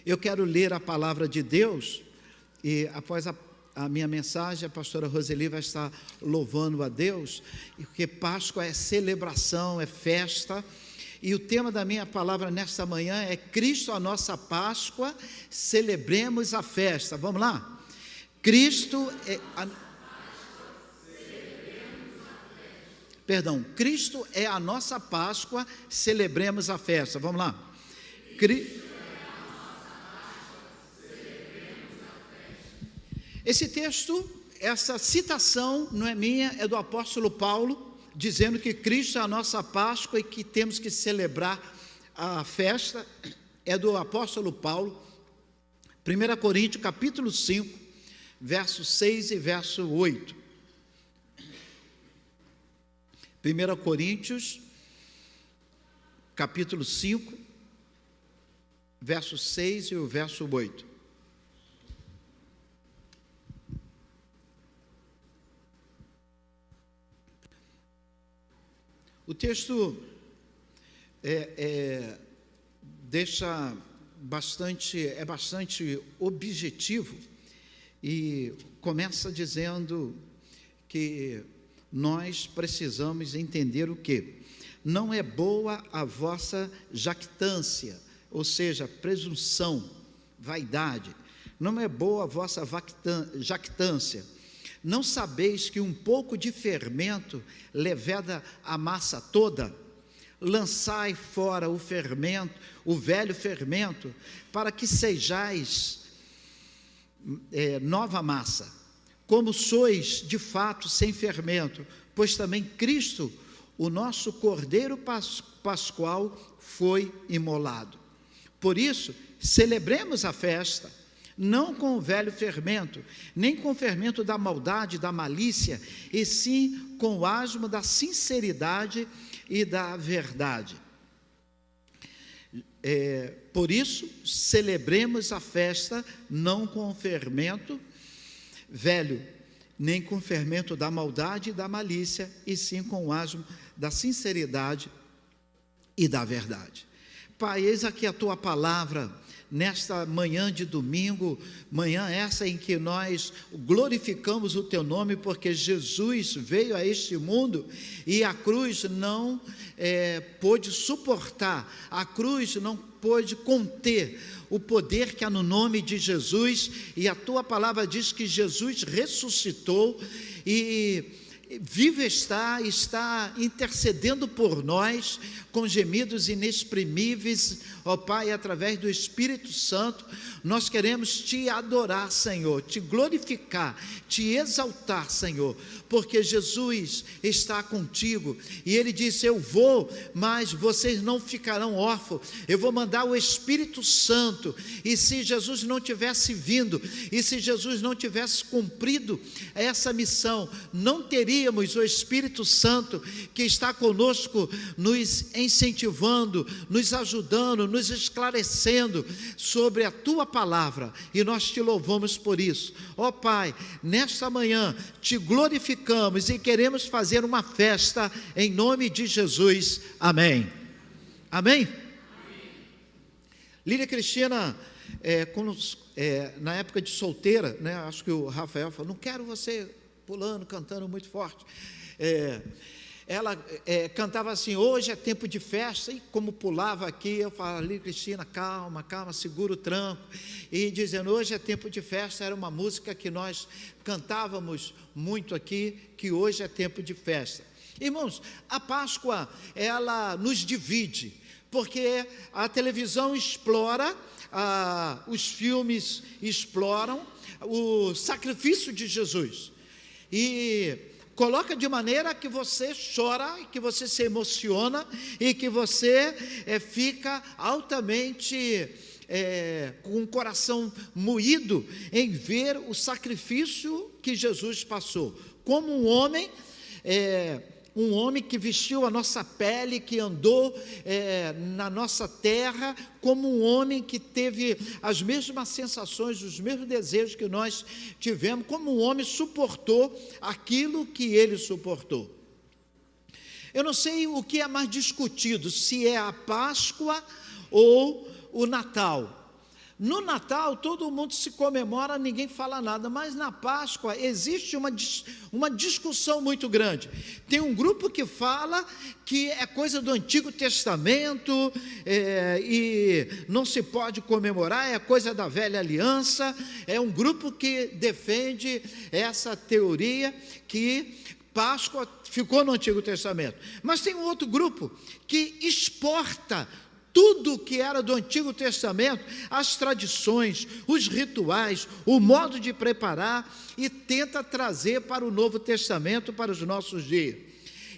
Eu quero ler a palavra de Deus e após a minha mensagem, a pastora Roseli vai estar louvando a Deus, porque Páscoa é celebração, é festa, e o tema da minha palavra nesta manhã é Cristo a nossa Páscoa, celebremos a festa. Vamos lá? Cristo é Cristo é a nossa Páscoa, celebremos a festa. Vamos lá? Esse texto, essa citação não é minha, é do apóstolo Paulo, dizendo que Cristo é a nossa Páscoa e que temos que celebrar a festa. É do apóstolo Paulo, 1 Coríntios capítulo 5, verso 6 e verso 8. 1 Coríntios, capítulo 5, verso 6 e o verso 8. O texto deixa bastante objetivo e começa dizendo que nós precisamos entender o quê? Não é boa a vossa jactância, ou seja, presunção, vaidade. Não é boa a vossa jactância. Não sabeis que um pouco de fermento leveda a massa toda? Lançai fora o fermento, o velho fermento, para que sejais nova massa, como sois de fato sem fermento, pois também Cristo, o nosso Cordeiro Pascual, foi imolado. Por isso, celebremos a festa, não com o velho fermento, nem com o fermento da maldade, da malícia, e sim com o asmo da sinceridade e da verdade. Por isso, celebremos a festa, não com o fermento velho, nem com o fermento da maldade e da malícia, e sim com o asmo da sinceridade e da verdade. Pai, eis aqui a tua palavra, nesta manhã de domingo, manhã essa em que nós glorificamos o teu nome, porque Jesus veio a este mundo e a cruz não pôde suportar, a cruz não pôde conter o poder que há no nome de Jesus, e a tua palavra diz que Jesus ressuscitou e vivo está intercedendo por nós com gemidos inexprimíveis, ó Pai, através do Espírito Santo. Nós queremos te adorar, Senhor, te glorificar, te exaltar, Senhor, porque Jesus está contigo, e Ele disse: eu vou, mas vocês não ficarão órfãos, eu vou mandar o Espírito Santo. E se Jesus não tivesse vindo, e se Jesus não tivesse cumprido essa missão, não teríamos o Espírito Santo que está conosco, nos incentivando, nos ajudando, nos esclarecendo sobre a tua palavra, e nós te louvamos por isso. Ó Pai, nesta manhã te glorificamos e queremos fazer uma festa em nome de Jesus. Amém. Amém? Lília Cristina, na época de solteira, né, acho que o Rafael falou: não quero você pulando, cantando muito forte. Ela cantava assim: hoje é tempo de festa, e como pulava aqui, eu falava: Lília Cristina, calma, segura o tranco, e dizendo: hoje é tempo de festa. Era uma música que nós cantávamos muito aqui, que hoje é tempo de festa. Irmãos, a Páscoa, ela nos divide, porque a televisão explora, os filmes exploram o sacrifício de Jesus, e coloca de maneira que você chora, que você se emociona, e que você fica altamente com o coração moído em ver o sacrifício que Jesus passou, como um homem que vestiu a nossa pele, que andou na nossa terra, como um homem que teve as mesmas sensações, os mesmos desejos que nós tivemos, como um homem suportou aquilo que ele suportou. Eu não sei o que é mais discutido, se é a Páscoa ou o Natal, No Natal, todo mundo se comemora, ninguém fala nada, mas na Páscoa existe uma discussão muito grande. Tem um grupo que fala que é coisa do Antigo Testamento, e não se pode comemorar, é coisa da velha aliança. É um grupo que defende essa teoria que Páscoa ficou no Antigo Testamento. Mas tem um outro grupo que exporta tudo que era do Antigo Testamento, as tradições, os rituais, o modo de preparar, e tenta trazer para o Novo Testamento, para os nossos dias.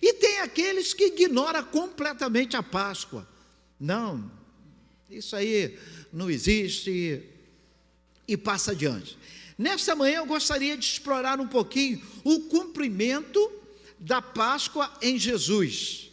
E tem aqueles que ignoram completamente a Páscoa. Não, isso aí não existe, e passa adiante. Nesta manhã eu gostaria de explorar um pouquinho o cumprimento da Páscoa em Jesus.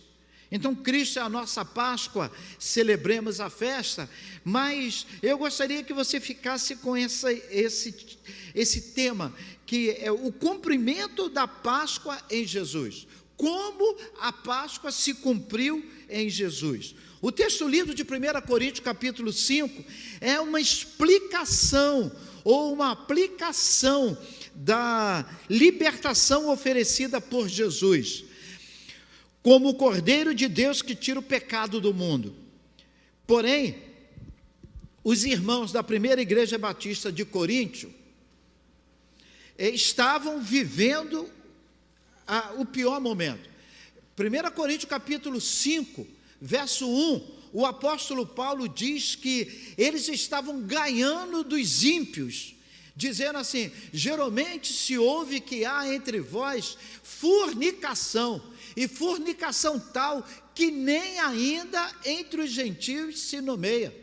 Então, Cristo é a nossa Páscoa, celebremos a festa, mas eu gostaria que você ficasse com esse tema, que é o cumprimento da Páscoa em Jesus. Como a Páscoa se cumpriu em Jesus. O texto lido de 1 Coríntios capítulo 5 é uma explicação ou uma aplicação da libertação oferecida por Jesus, como o Cordeiro de Deus que tira o pecado do mundo. Porém, os irmãos da primeira igreja batista de Coríntio estavam vivendo o pior momento. 1 Coríntios capítulo 5, verso 1, o apóstolo Paulo diz que eles estavam ganhando dos ímpios, dizendo assim: geralmente se ouve que há entre vós fornicação, e fornicação tal que nem ainda entre os gentios se nomeia.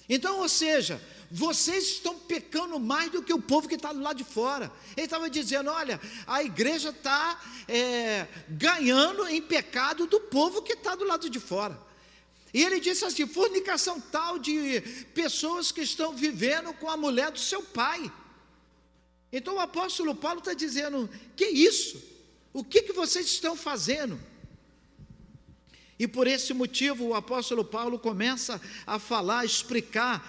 Então, ou seja, vocês estão pecando mais do que o povo que está do lado de fora. Ele estava dizendo: olha, a igreja está ganhando em pecado do povo que está do lado de fora. E ele disse assim: fornicação tal de pessoas que estão vivendo com a mulher do seu pai. Então o apóstolo Paulo está dizendo: que isso? O que vocês estão fazendo? E por esse motivo o apóstolo Paulo começa a falar, a explicar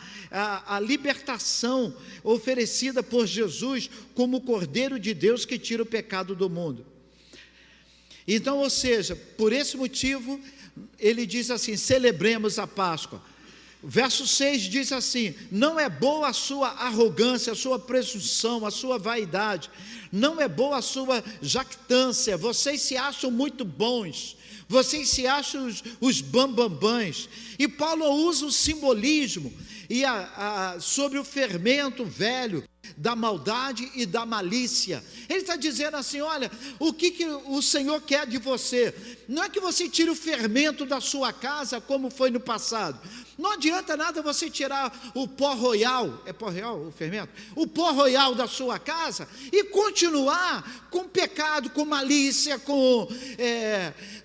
a libertação oferecida por Jesus como o Cordeiro de Deus que tira o pecado do mundo. Então, ou seja, por esse motivo ele diz assim: celebremos a Páscoa. Verso 6 diz assim: não é boa a sua arrogância, a sua presunção, a sua vaidade, não é boa a sua jactância, vocês se acham muito bons, vocês se acham os bambambãs. E Paulo usa o simbolismo sobre o fermento velho da maldade e da malícia. Ele está dizendo assim: olha, o que o Senhor quer de você? Não é que você tire o fermento da sua casa, como foi no passado. Não adianta nada você tirar o pó royal, é pó royal o fermento? O pó royal da sua casa e continuar com pecado, com malícia,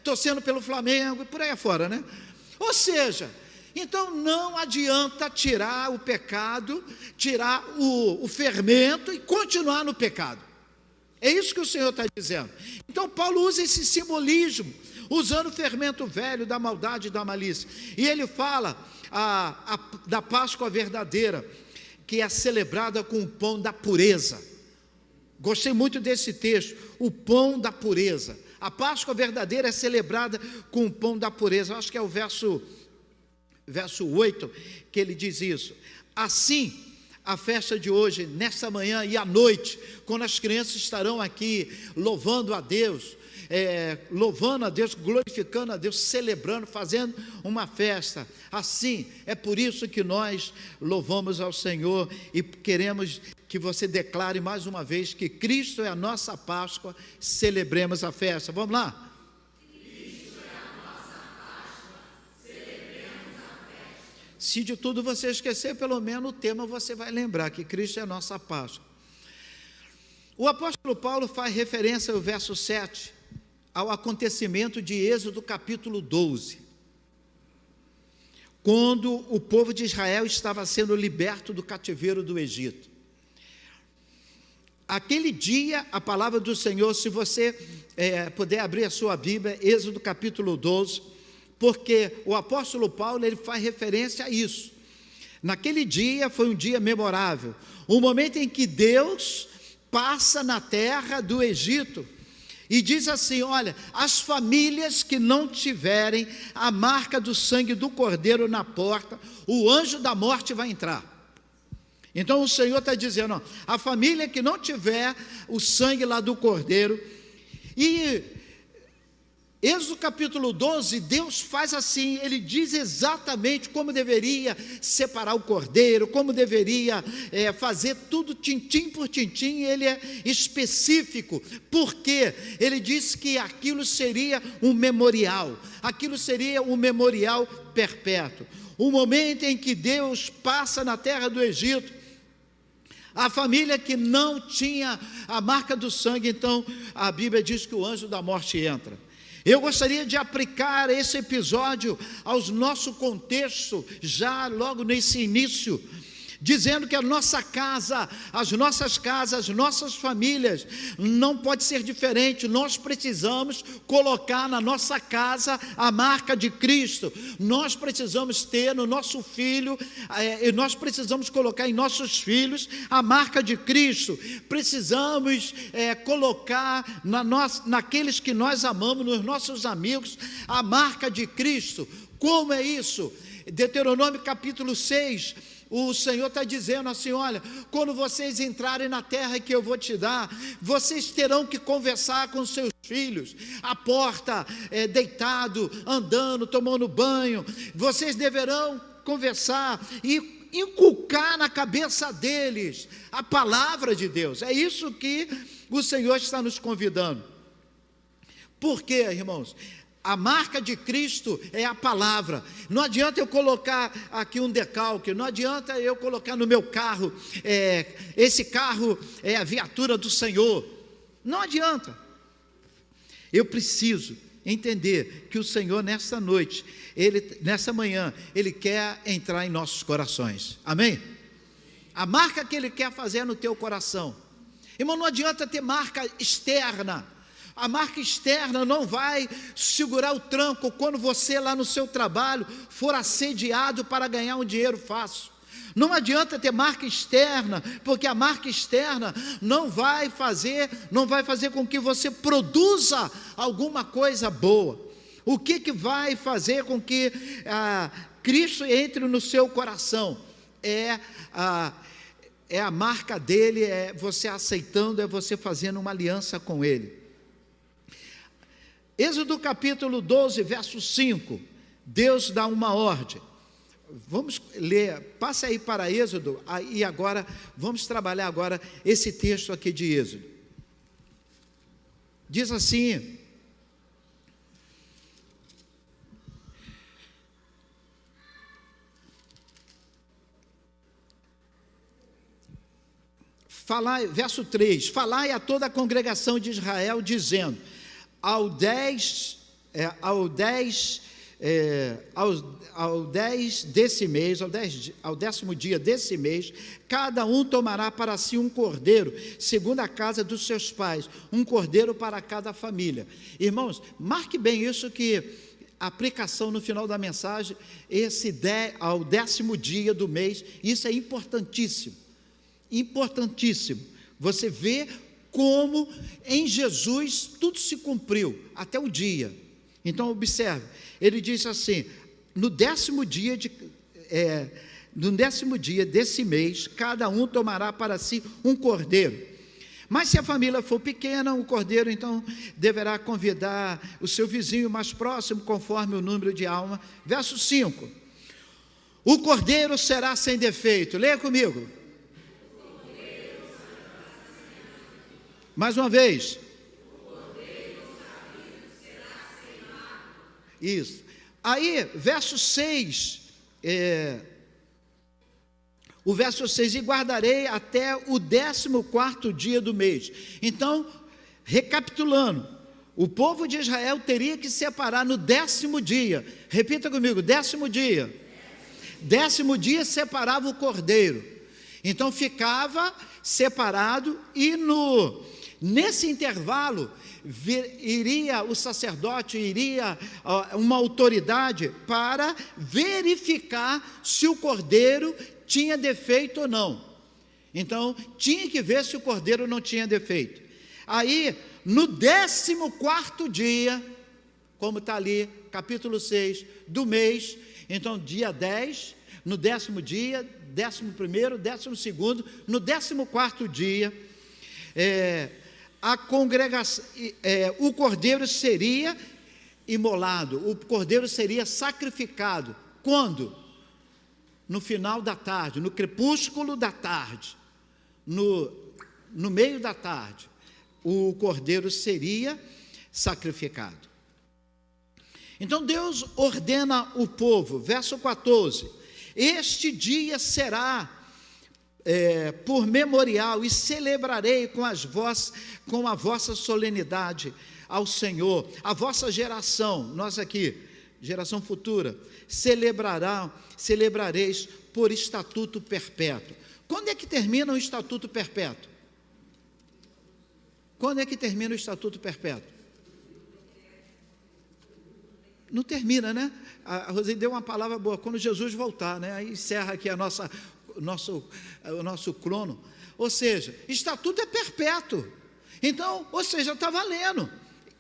torcendo pelo Flamengo e por aí afora, né? Ou seja, então não adianta tirar o pecado, tirar o fermento e continuar no pecado. É isso que o Senhor está dizendo. Então Paulo usa esse simbolismo, usando o fermento velho da maldade e da malícia. E ele fala da Páscoa verdadeira, que é celebrada com o pão da pureza. Gostei muito desse texto, o pão da pureza. A Páscoa verdadeira é celebrada com o pão da pureza. Eu acho que é o verso 8 que ele diz isso. Assim, a festa de hoje, nesta manhã e à noite, quando as crianças estarão aqui louvando a Deus, glorificando a Deus, celebrando, fazendo uma festa. Assim, é por isso que nós louvamos ao Senhor e queremos que você declare mais uma vez que Cristo é a nossa Páscoa, celebremos a festa. Vamos lá? Se de tudo você esquecer, pelo menos o tema você vai lembrar, que Cristo é a nossa Páscoa. O apóstolo Paulo faz referência ao verso 7, ao acontecimento de Êxodo capítulo 12, quando o povo de Israel estava sendo liberto do cativeiro do Egito. Aquele dia, a palavra do Senhor, se você puder abrir a sua Bíblia, Êxodo capítulo 12, porque o apóstolo Paulo ele faz referência a isso. Naquele dia foi um dia memorável, o momento em que Deus passa na terra do Egito e diz assim: olha, as famílias que não tiverem a marca do sangue do Cordeiro na porta, o anjo da morte vai entrar. Então o Senhor está dizendo, ó, a família que não tiver o sangue lá do Cordeiro. E Êxodo capítulo 12, Deus faz assim, Ele diz exatamente como deveria separar o cordeiro, como deveria fazer tudo tintim por tintim. Ele é específico, porque Ele diz que aquilo seria um memorial, aquilo seria um memorial perpétuo. O momento em que Deus passa na terra do Egito, a família que não tinha a marca do sangue, então a Bíblia diz que o anjo da morte entra. Eu gostaria de aplicar esse episódio ao nosso contexto, já logo nesse início, dizendo que a nossa casa, as nossas casas, as nossas famílias, não pode ser diferente. Nós precisamos colocar na nossa casa a marca de Cristo. Nós precisamos ter no nosso filho, nós precisamos colocar em nossos filhos a marca de Cristo. Precisamos colocar naqueles que nós amamos, nos nossos amigos, a marca de Cristo. Como é isso? Deuteronômio capítulo 6, o Senhor está dizendo assim: olha, quando vocês entrarem na terra que eu vou te dar, vocês terão que conversar com seus filhos, à porta, deitado, andando, tomando banho. Vocês deverão conversar e inculcar na cabeça deles a palavra de Deus. É isso que o Senhor está nos convidando. Por quê, irmãos? A marca de Cristo é a palavra. Não adianta eu colocar aqui um decalque, não adianta eu colocar no meu carro, esse carro é a viatura do Senhor. Não adianta. Eu preciso entender que o Senhor nessa noite, nessa manhã, Ele quer entrar em nossos corações. Amém? A marca que Ele quer fazer é no teu coração. Irmão, não adianta ter marca externa. A marca externa não vai segurar o tranco quando você lá no seu trabalho for assediado para ganhar um dinheiro fácil. Não adianta ter marca externa, porque a marca externa não vai fazer com que você produza alguma coisa boa. O que vai fazer com que Cristo entre no seu coração? É a marca dele, é você aceitando, é você fazendo uma aliança com ele. Êxodo capítulo 12, verso 5, Deus dá uma ordem. Vamos ler, passa aí para Êxodo, e agora, vamos trabalhar agora esse texto aqui de Êxodo. Diz assim: verso 3, falai a toda a congregação de Israel, dizendo: ao 10 desse mês, ao 10º dia desse mês, cada um tomará para si um cordeiro, segundo a casa dos seus pais, um cordeiro para cada família. Irmãos, marque bem isso, que a aplicação no final da mensagem, ao 10º dia do mês, isso é importantíssimo, importantíssimo. Você vê como em Jesus tudo se cumpriu, até o dia. Então observe, ele diz assim: no 10º dia desse mês, cada um tomará para si um cordeiro. Mas se a família for pequena, o cordeiro então deverá convidar o seu vizinho mais próximo, conforme o número de alma. Verso 5, o cordeiro será sem defeito. Leia comigo. Mais uma vez. Isso. Aí, verso 6, o verso 6, e guardarei até o 14º dia do mês. Então, recapitulando, o povo de Israel teria que separar no 10º dia. Repita comigo, 10º dia. 10º dia separava o cordeiro. Então ficava separado, e nesse intervalo iria o sacerdote, iria uma autoridade para verificar se o cordeiro tinha defeito ou não. Então, tinha que ver se o cordeiro não tinha defeito. Aí, no 14º dia, como está ali, capítulo 6 do mês, então dia 10, no 10º dia, 11º, 12º, no 14º dia, a congregação, o cordeiro seria imolado, o cordeiro seria sacrificado. Quando? No final da tarde, no crepúsculo da tarde, no meio da tarde, o cordeiro seria sacrificado. Então Deus ordena o povo, verso 14: este dia será por memorial, e celebrarei com a vossa solenidade ao Senhor. A vossa geração, nós aqui, geração futura, celebrareis por estatuto perpétuo. Quando é que termina o estatuto perpétuo? Quando é que termina o estatuto perpétuo? Não termina, né? A Roseli deu uma palavra boa, quando Jesus voltar, né? Aí encerra aqui o nosso crono. Ou seja, estatuto é perpétuo. Então, ou seja, está valendo.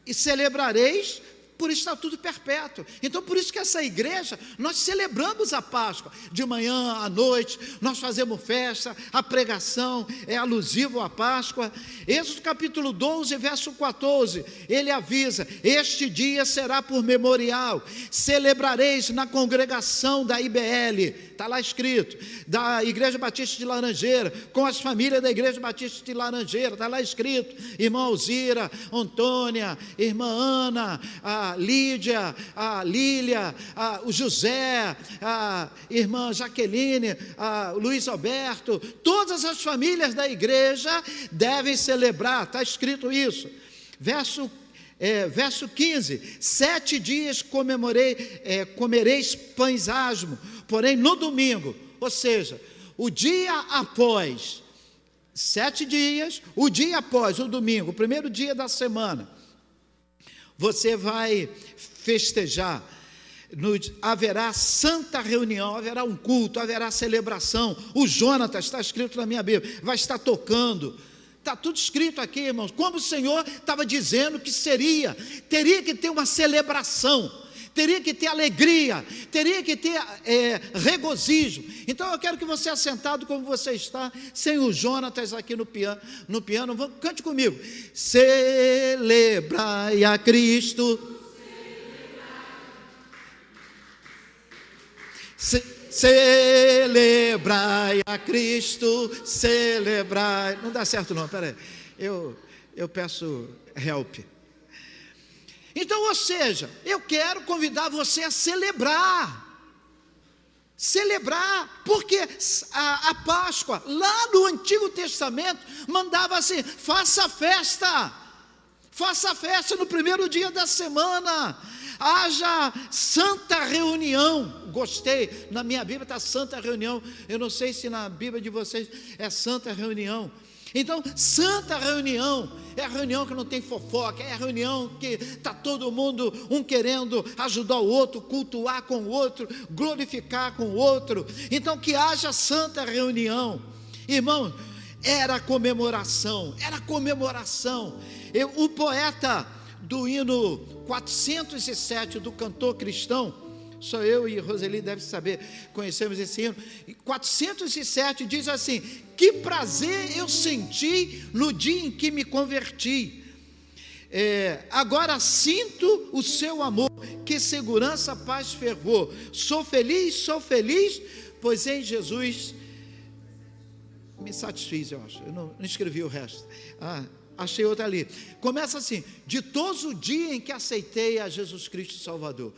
E celebrareis por estatuto perpétuo. Então, por isso que essa igreja, nós celebramos a Páscoa, de manhã à noite, nós fazemos festa, a pregação é alusivo à Páscoa. Êxodo capítulo 12, verso 14, ele avisa: este dia será por memorial, celebrareis na congregação da IBL, está lá escrito, da Igreja Batista de Laranjeira, com as famílias da Igreja Batista de Laranjeira, está lá escrito, irmã Alzira, Antônia, irmã Ana, a Lídia, a Lília, o José, a irmã Jaqueline, o Luiz Alberto, todas as famílias da igreja devem celebrar, está escrito isso. Verso 15: 7 dias comereis pães asmo, porém no domingo, ou seja, o dia após, 7 dias, o dia após o domingo, o primeiro dia da semana, você vai festejar, haverá santa reunião, haverá um culto, haverá celebração. O Jonatas, está escrito na minha Bíblia, vai estar tocando. Está tudo escrito aqui, irmãos, como o Senhor estava dizendo que teria que ter uma celebração, teria que ter alegria, teria que ter regozijo. Então eu quero que você, assentado como você está, sem o Jonatas aqui no piano, cante comigo: celebrai a Cristo, celebrai a Cristo, celebrai. Não dá certo não, peraí, eu peço help. Então, ou seja, eu quero convidar você a celebrar, porque a Páscoa, lá no Antigo Testamento, mandava assim: faça festa no primeiro dia da semana, haja santa reunião. Gostei, na minha Bíblia está santa reunião, eu não sei se na Bíblia de vocês é santa reunião. Então, santa reunião é a reunião que não tem fofoca, é a reunião que está todo mundo, um querendo ajudar o outro, cultuar com o outro, glorificar com o outro. Então, que haja santa reunião. Irmão, era comemoração. O poeta do hino 407 do cantor cristão, só eu e Roseli deve saber, conhecemos esse hino. 407 diz assim: que prazer eu senti no dia em que me converti, agora sinto o seu amor, que segurança, paz, fervor, sou feliz, pois em Jesus me satisfiz. Eu acho, eu não escrevi o resto, achei outra ali, começa assim: ditoso o dia em que aceitei a Jesus Cristo Salvador.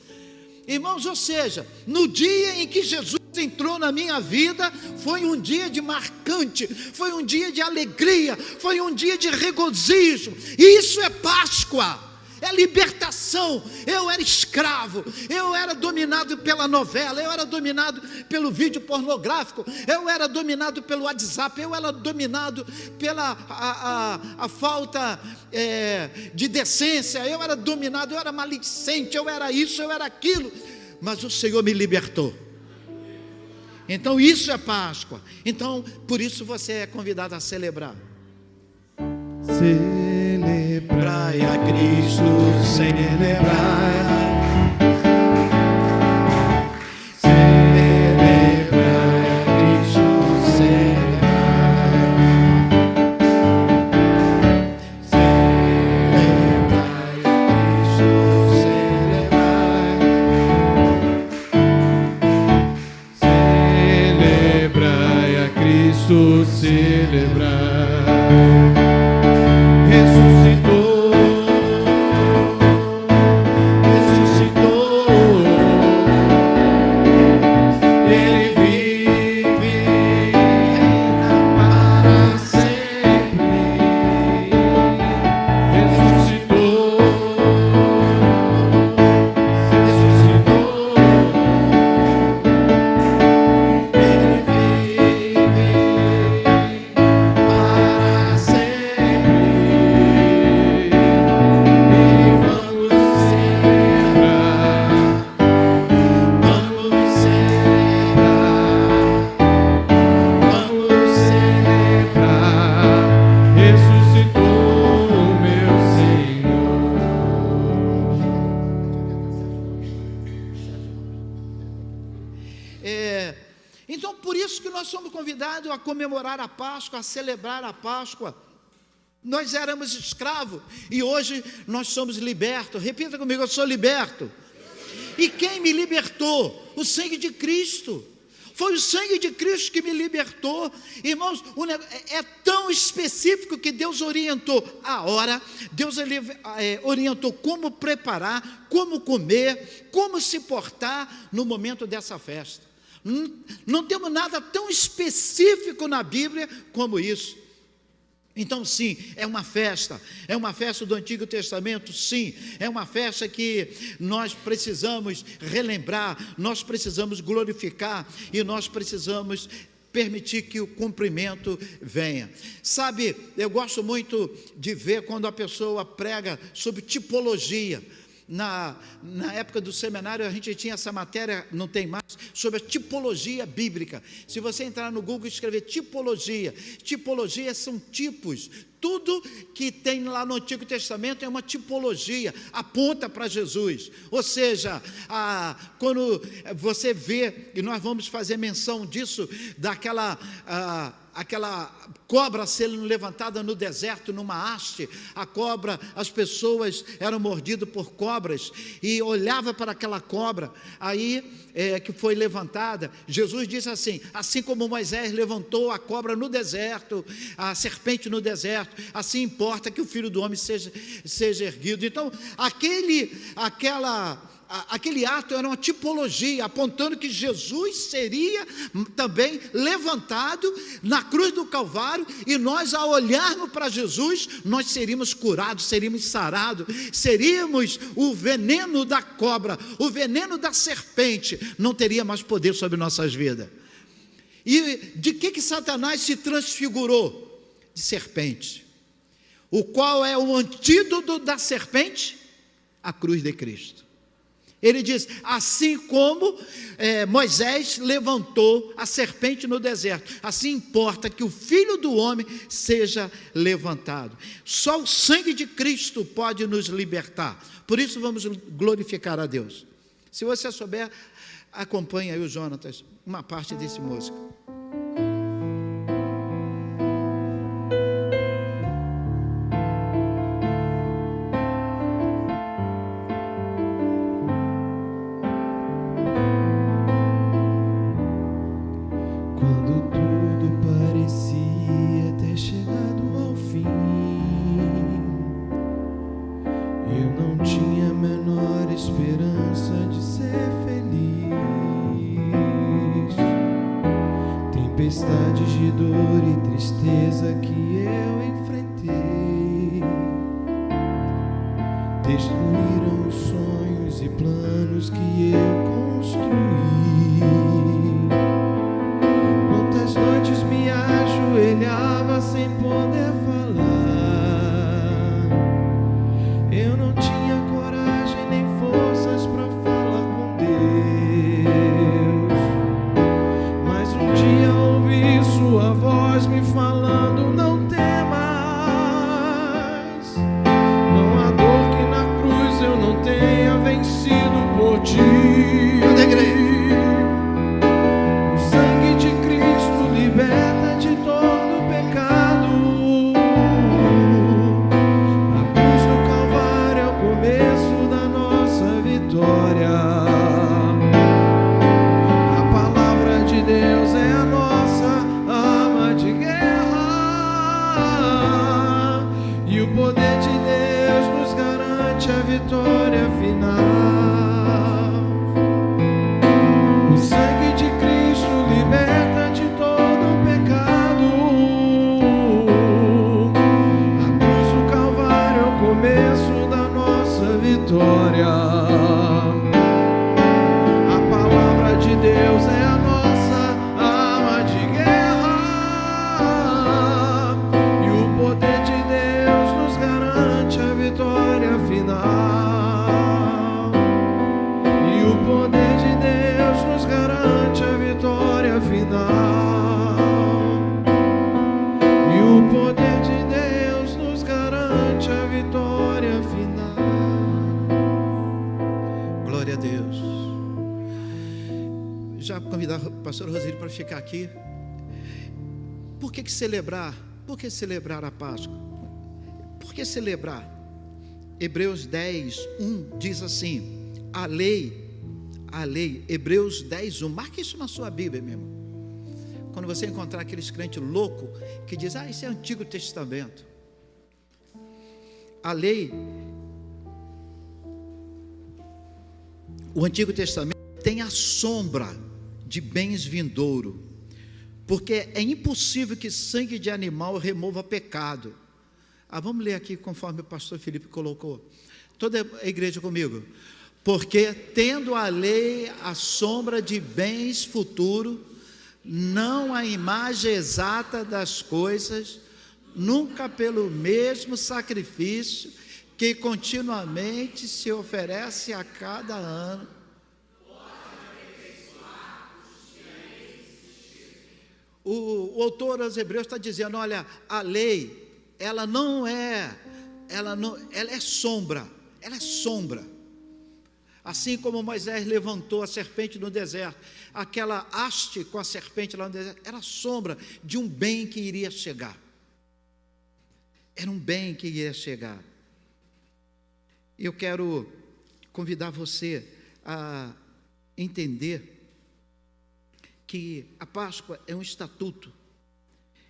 Irmãos, ou seja, no dia em que Jesus entrou na minha vida, foi um dia de marcante, foi um dia de alegria, foi um dia de regozijo. Isso é Páscoa, é libertação. Eu era escravo, eu era dominado pela novela, eu era dominado pelo vídeo pornográfico, eu era dominado pelo WhatsApp, eu era dominado pela a falta de decência, eu era dominado, eu era maledicente, eu era isso, eu era aquilo, mas o Senhor me libertou. Então isso é Páscoa. Então por isso você é convidado a celebrar. Celebrai a Cristo, celebrai. Celebrai a Cristo, celebrai. Celebrai a Cristo, celebrai. Celebrai a Cristo, celebrai. Então por isso que nós somos convidados a comemorar a Páscoa, a celebrar a Páscoa. Nós éramos escravos e hoje nós somos libertos. Repita comigo: eu sou liberto. E quem me libertou? O sangue de Cristo. Foi o sangue de Cristo que me libertou. Irmãos, é tão específico que Deus orientou a hora, Deus orientou como preparar, como comer, como se portar no momento dessa festa. Não temos nada tão específico na Bíblia como isso. Então sim, é uma festa do Antigo Testamento, sim, é uma festa que nós precisamos relembrar, nós precisamos glorificar e nós precisamos permitir que o cumprimento venha. Sabe, eu gosto muito de ver quando a pessoa prega sobre tipologia. Na época do seminário a gente tinha essa matéria, não tem mais, sobre a tipologia bíblica. Se você entrar no Google e escrever tipologia são tipos. Tudo que tem lá no Antigo Testamento é uma tipologia, aponta para Jesus. Ou seja, quando você vê, e nós vamos fazer menção disso, daquela aquela cobra sendo levantada no deserto, numa haste, a cobra, as pessoas eram mordidas por cobras, e olhava para aquela cobra, aí que foi levantada, Jesus disse assim como Moisés levantou a cobra no deserto, a serpente no deserto, assim importa que o Filho do Homem seja erguido. Então, aquele ato era uma tipologia, apontando que Jesus seria também levantado na cruz do Calvário, e nós, ao olharmos para Jesus, nós seríamos curados, seríamos sarados, seríamos o veneno da cobra, o veneno da serpente, não teria mais poder sobre nossas vidas. E de que Satanás se transfigurou? De serpente. O qual é o antídoto da serpente? A cruz de Cristo. Ele diz, assim como Moisés levantou a serpente no deserto, assim importa que o Filho do Homem seja levantado. Só o sangue de Cristo pode nos libertar. Por isso vamos glorificar a Deus. Se você souber, acompanhe aí o Jonatas, uma parte desse músico. Tempestades de dor e tristeza que eu enfrentei, destruíram os sonhos e planos que eu construí. Quantas noites me ajoelhava sem poder falar. Eu não tinha coragem nem forças para falar com Deus. Mas um dia ouvi sua voz me falando: não temas. Não há dor que na cruz eu não tenha vencido por ti. O sangue de Cristo liberta de todo pecado. A cruz do Calvário é o começo da nossa vitória. A palavra de Deus é a nossa arma de guerra. E o poder de Deus nos garante a vitória final. O sangue de Cristo liberta de todo pecado. A cruz do Calvário é o começo da nossa vitória. A palavra de Deus é a nossa arma de guerra. E o poder de Deus nos garante a vitória final. E o poder de Deus nos garante a vitória final. E o poder de Deus nos garante a vitória final. Glória a Deus. Já convidar o pastor Rosílio para ficar aqui. Por que celebrar? Por que celebrar a Páscoa? Por que celebrar? Hebreus 10, 1 diz assim: a lei, Hebreus 10, 1, marque isso na sua Bíblia mesmo. Quando você encontrar aqueles crentes loucos que diz: isso é Antigo Testamento. A lei, o Antigo Testamento tem a sombra de bens vindouro, porque é impossível que sangue de animal remova pecado. Vamos ler aqui conforme o pastor Felipe colocou. Toda a igreja comigo. Porque tendo a lei a sombra de bens futuros, não a imagem exata das coisas, nunca pelo mesmo sacrifício que continuamente se oferece a cada ano. O autor aos Hebreus está dizendo: olha, a lei, ela é sombra, ela é sombra. Assim como Moisés levantou a serpente no deserto, aquela haste com a serpente lá no deserto, era sombra de um bem que iria chegar. Era um bem que iria chegar. Eu quero convidar você a entender que a Páscoa é um estatuto.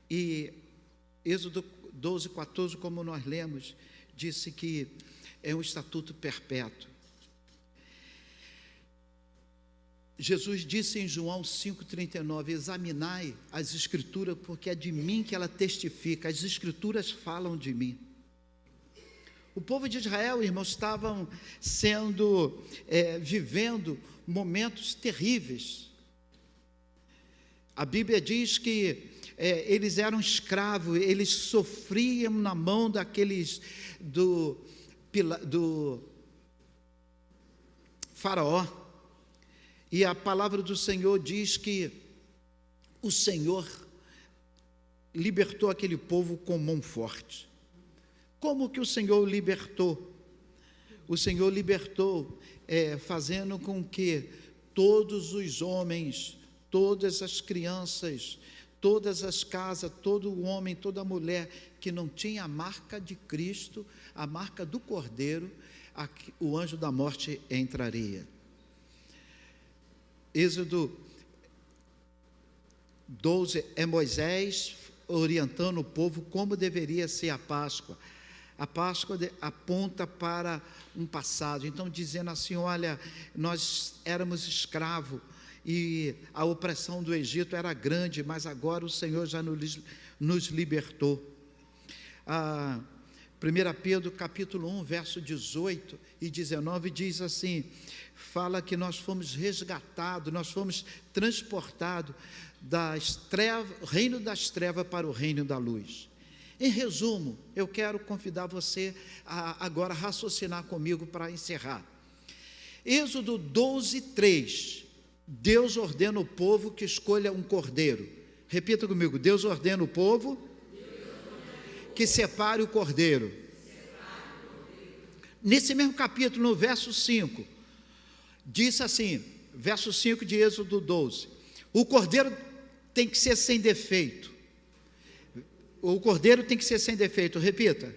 E Êxodo 12, 14, como nós lemos, disse que é um estatuto perpétuo. Jesus disse em João 5,39: examinai as Escrituras, porque é de mim que ela testifica, as Escrituras falam de mim. O povo de Israel, irmãos, estavam vivendo momentos terríveis. A Bíblia diz que eles eram escravos, eles sofriam na mão daqueles do faraó. E a palavra do Senhor diz que o Senhor libertou aquele povo com mão forte. Como que o Senhor libertou? O Senhor libertou fazendo com que todos os homens, todas as crianças, todas as casas, todo homem, toda mulher que não tinha a marca de Cristo, a marca do Cordeiro, o anjo da morte entraria. Êxodo 12 é Moisés orientando o povo como deveria ser a Páscoa. A Páscoa aponta para um passado. Então, dizendo assim: olha, nós éramos escravos e a opressão do Egito era grande, mas agora o Senhor já nos libertou. 1 1 Pedro capítulo 1, verso 18 e 19 diz assim, fala que nós fomos resgatados, nós fomos transportados do reino das trevas para o reino da luz. Em resumo, eu quero convidar você a agora raciocinar comigo para encerrar. Êxodo 12, 3, Deus ordena o povo que escolha um cordeiro. Repita comigo, Deus ordena o povo que separe o cordeiro. Nesse mesmo capítulo, no verso 5, diz assim, verso 5 de Êxodo 12, o cordeiro tem que ser sem defeito. O cordeiro tem que ser sem defeito, repita.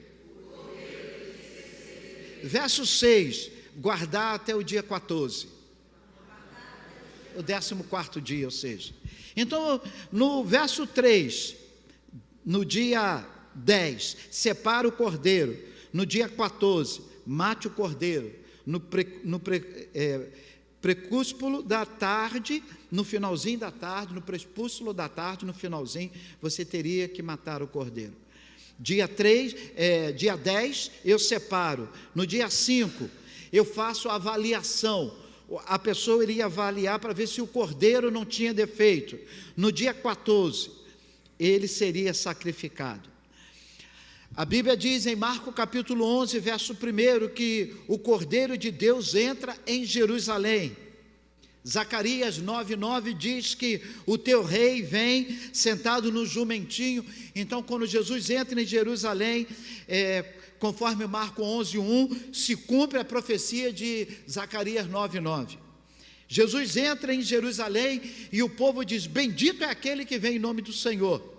Verso 6, guardar até o dia 14. O 14º dia, ou seja. Então, no verso 3, no dia 10, separa o cordeiro. No dia 14, mate o cordeiro. No prepúsculo da tarde, no finalzinho da tarde, no prepúsculo da tarde, no finalzinho, você teria que matar o cordeiro. Dia 10, eu separo. No dia 5, eu faço a avaliação. A pessoa iria avaliar para ver se o cordeiro não tinha defeito. No dia 14, ele seria sacrificado. A Bíblia diz em Marcos capítulo 11, verso 1, que o Cordeiro de Deus entra em Jerusalém. Zacarias 9:9 diz que o teu rei vem sentado no jumentinho. Então, quando Jesus entra em Jerusalém, conforme Marcos 11:1, se cumpre a profecia de Zacarias 9:9. Jesus entra em Jerusalém e o povo diz, bendito é aquele que vem em nome do Senhor.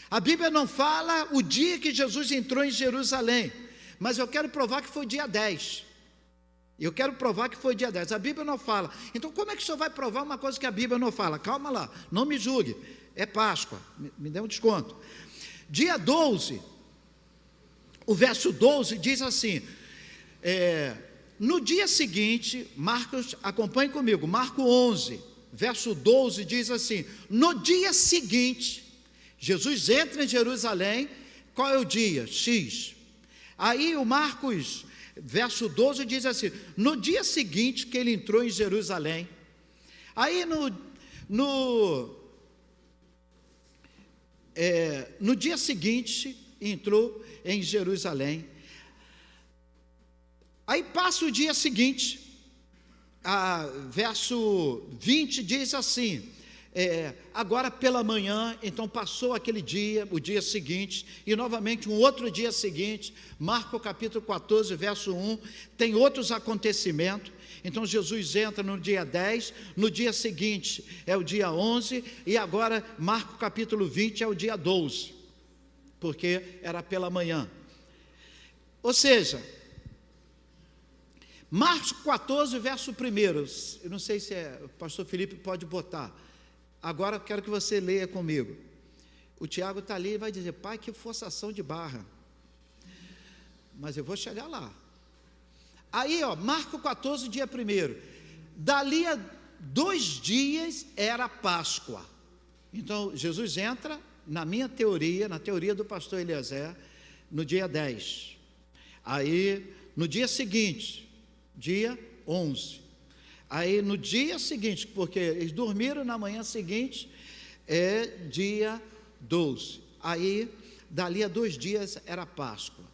A Bíblia não fala o dia que Jesus entrou em Jerusalém, mas eu quero provar que foi dia 10. Eu quero provar que foi dia 10. A Bíblia não fala. Então, como é que o senhor vai provar uma coisa que a Bíblia não fala? Calma lá, não me julgue. É Páscoa, me dê um desconto. Dia 12, o verso 12 diz assim, no dia seguinte, Marcos, acompanhe comigo, Marcos 11, verso 12 diz assim, no dia seguinte, Jesus entra em Jerusalém, qual é o dia? X. Aí o Marcos, verso 12 diz assim, no dia seguinte que ele entrou em Jerusalém, aí no dia seguinte entrou em Jerusalém, aí passa o dia seguinte, verso 20 diz assim, agora pela manhã, então passou aquele dia, o dia seguinte, e novamente um outro dia seguinte, Marcos capítulo 14, verso 1, tem outros acontecimentos. Então Jesus entra no dia 10, no dia seguinte é o dia 11, e agora Marcos capítulo 20 é o dia 12, porque era pela manhã. Ou seja, Marcos 14, verso 1, eu não sei se o pastor Felipe pode botar. Agora eu quero que você leia comigo. O Tiago está ali e vai dizer, pai, que forçação de barra. Mas eu vou chegar lá. Aí, Marcos 14, dia 1. Dali a 2 dias era Páscoa. Então, Jesus entra, na minha teoria, na teoria do pastor Eliezer, no dia 10. Aí, no dia seguinte, dia 11. Aí no dia seguinte, porque eles dormiram na manhã seguinte, é dia 12. Aí, dali a 2 dias era Páscoa.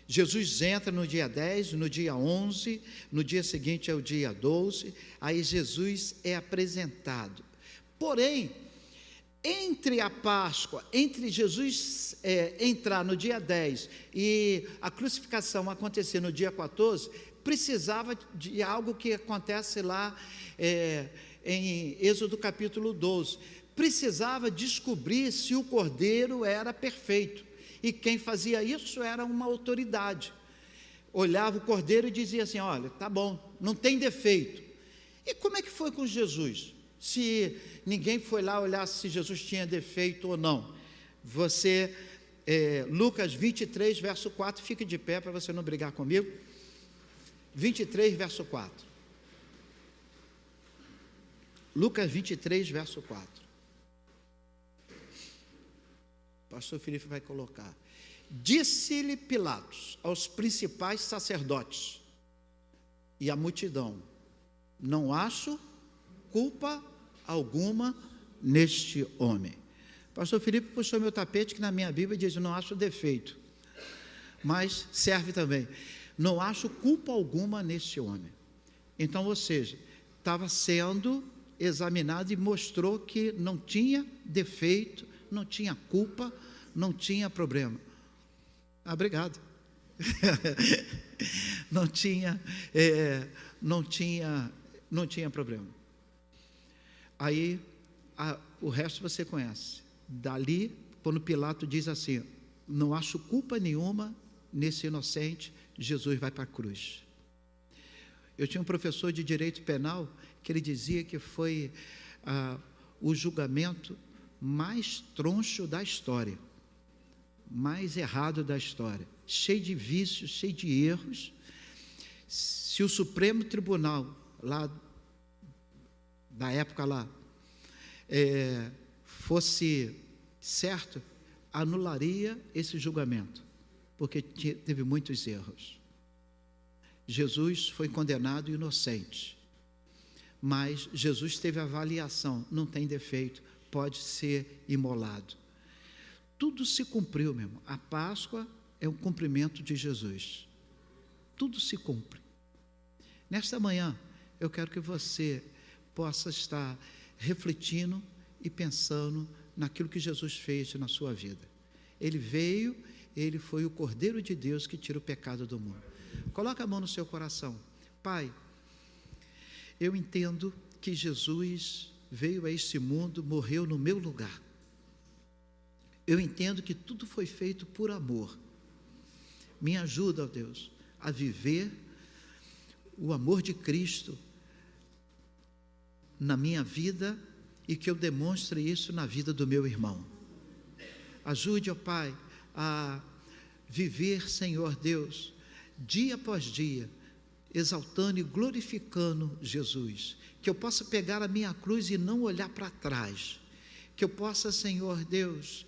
Jesus entra no dia 10, no dia 11, no dia seguinte é o dia 12, aí Jesus é apresentado. Porém, entre a Páscoa, entre Jesus entrar no dia 10 e a crucificação acontecer no dia 14, precisava de algo que acontece lá em Êxodo capítulo 12, precisava descobrir se o cordeiro era perfeito, e quem fazia isso era uma autoridade, olhava o cordeiro e dizia assim, olha, tá bom, não tem defeito. E como é que foi com Jesus? Se ninguém foi lá olhar se Jesus tinha defeito ou não. Você, Lucas 23, verso 4, fique de pé para você não brigar comigo. 23, verso 4. Lucas 23, verso 4. O pastor Felipe vai colocar. Disse-lhe Pilatos aos principais sacerdotes e à multidão: não acho culpa alguma neste homem. Pastor Felipe puxou meu tapete, que na minha Bíblia diz: não acho defeito, mas serve também. Não acho culpa alguma neste homem. Então, ou seja, estava sendo examinado e mostrou que não tinha defeito, não tinha culpa, não tinha problema. Obrigado. não tinha problema. Aí, o resto você conhece. Dali, quando Pilatos diz assim: não acho culpa nenhuma nesse inocente, Jesus vai para a cruz. Eu tinha um professor de direito penal que ele dizia que foi o julgamento mais troncho da história, mais errado da história, cheio de vícios, cheio de erros. Se o Supremo Tribunal, lá da época lá, fosse certo, anularia esse julgamento, porque teve muitos erros. Jesus foi condenado inocente, mas Jesus teve avaliação, não tem defeito, pode ser imolado. Tudo se cumpriu, meu irmão. A Páscoa é um cumprimento de Jesus. Tudo se cumpre. Nesta manhã, eu quero que você possa estar refletindo e pensando naquilo que Jesus fez na sua vida. Ele veio, ele foi o Cordeiro de Deus que tira o pecado do mundo. Coloca a mão no seu coração. Pai, eu entendo que Jesus veio a este mundo, morreu no meu lugar. Eu entendo que tudo foi feito por amor. Me ajuda, ó Deus, a viver o amor de Cristo na minha vida e que eu demonstre isso na vida do meu irmão. Ajude, ó Pai, a viver, Senhor Deus, dia após dia, exaltando e glorificando Jesus. Que eu possa pegar a minha cruz e não olhar para trás. Que eu possa, Senhor Deus,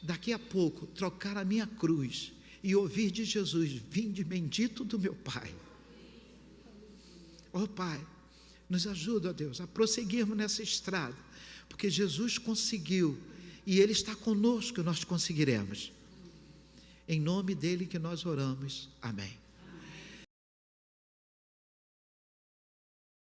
daqui a pouco, trocar a minha cruz e ouvir de Jesus: vinde bendito do meu Pai. Ó Pai, nos ajuda, ó Deus, a prosseguirmos nessa estrada, porque Jesus conseguiu e Ele está conosco, nós conseguiremos. Em nome dEle que nós oramos. Amém.